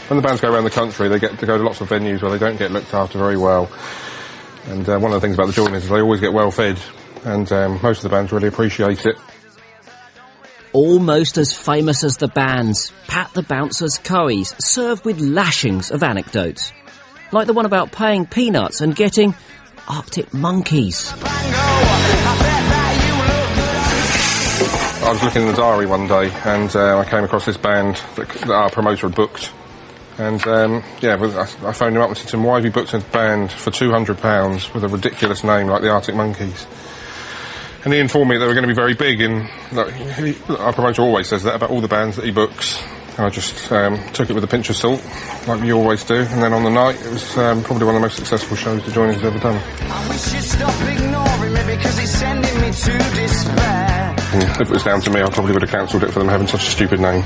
when the bands go around the country, they get to go to lots of venues where they don't get looked after very well. And one of the things about the joiners is they always get well fed, and most of the bands really appreciate it. Almost as famous as the bands, Pat the Bouncer's curries, served with lashings of anecdotes. Like the one about paying peanuts and getting Arctic monkeys. I was looking in the diary one day, and I came across this band that our promoter had booked. And, I phoned him up and said to him, why have you booked a band for £200 with a ridiculous name like the Arctic Monkeys? And he informed me that they were going to be very big, and our promoter always says that about all the bands that he books. And I just took it with a pinch of salt, like we always do. And then on the night, it was probably one of the most successful shows the Joiners has ever done. I wish you'd stop ignoring me because it's sending me to despair. And if it was down to me, I probably would have cancelled it for them having such a stupid name.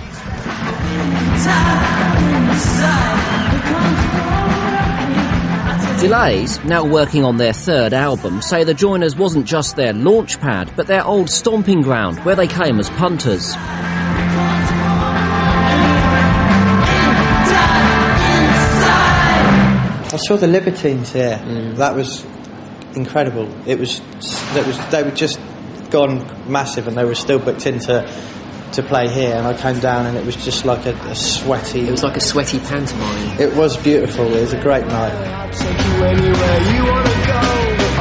Delays, now working on their third album, say the Joiners wasn't just their launch pad, but their old stomping ground, where they came as punters. I saw the Libertines here. That was incredible. They were just gone massive, and they were still booked in to play here. And I came down, and it was just like a sweaty. It was like a sweaty pantomime. It was beautiful. It was a great night. I'll take you anywhere you wanna go.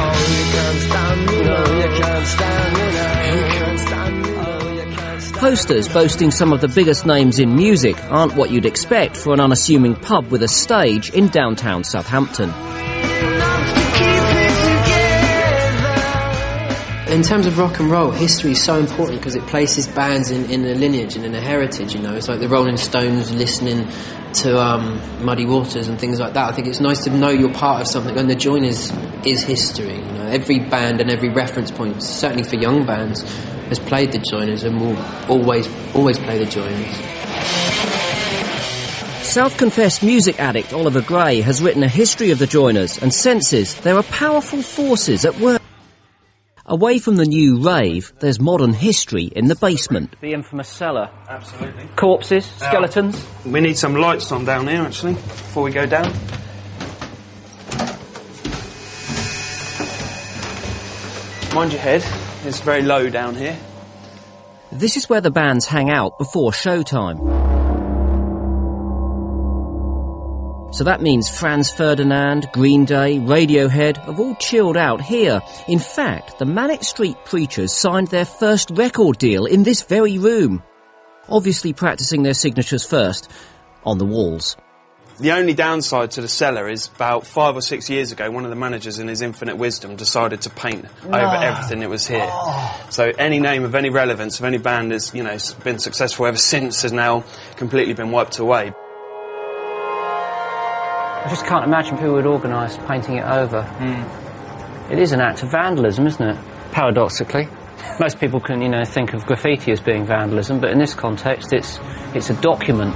Oh, you can't stand me, no, you can't stand me, no, you can't stand me, no, you can't stand me. Posters boasting some of the biggest names in music aren't what you'd expect for an unassuming pub with a stage in downtown Southampton. In terms of rock and roll, history is so important because it places bands in a lineage and in a heritage, you know. It's like the Rolling Stones listening to Muddy Waters and things like that. I think it's nice to know you're part of something, and the Joiners is history, you know. Every band and every reference point, certainly for young bands, has played the Joiners and will always play the Joiners. Self-confessed music addict Oliver Gray has written a history of the Joiners and senses there are powerful forces at work. Away from the new rave, there's modern history in the basement. The infamous cellar. Absolutely. Corpses, skeletons. We need some lights on down here, actually, before we go down. Mind your head, it's very low down here. This is where the bands hang out before showtime. So that means Franz Ferdinand, Green Day, Radiohead have all chilled out here. In fact, the Manic Street Preachers signed their first record deal in this very room. Obviously practicing their signatures first, on the walls. The only downside to the cellar is about 5 or 6 years ago, one of the managers in his infinite wisdom decided to paint over everything that was here. So any name of any relevance of any band has, you know, been successful ever since has now completely been wiped away. I just can't imagine people would organise painting it over. It is an act of vandalism, isn't it? Paradoxically. Most people can, you know, think of graffiti as being vandalism, but in this context it's a document.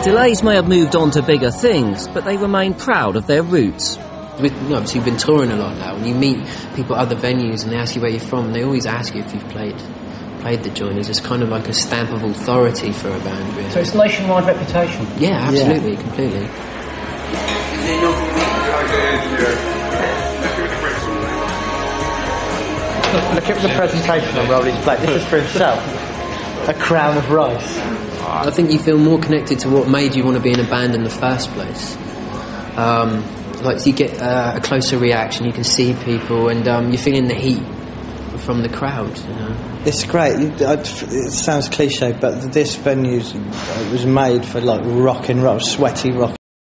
Delays may have moved on to bigger things, but they remain proud of their roots. Obviously, you've been touring a lot now, and you meet people at other venues, and they ask you where you're from, and they always ask you if you've played the Joiners. It's kind of like a stamp of authority for a band, really. So it's a nationwide reputation? Yeah, absolutely, completely. Look at the presentation on Rolly's plate. This is for himself. A crown of rice. I think you feel more connected to what made you want to be in a band in the first place. Like you get a closer reaction, you can see people, and you're feeling the heat from the crowd, you know. It's great. It sounds cliche, but this venue was made for like rock and roll, sweaty rock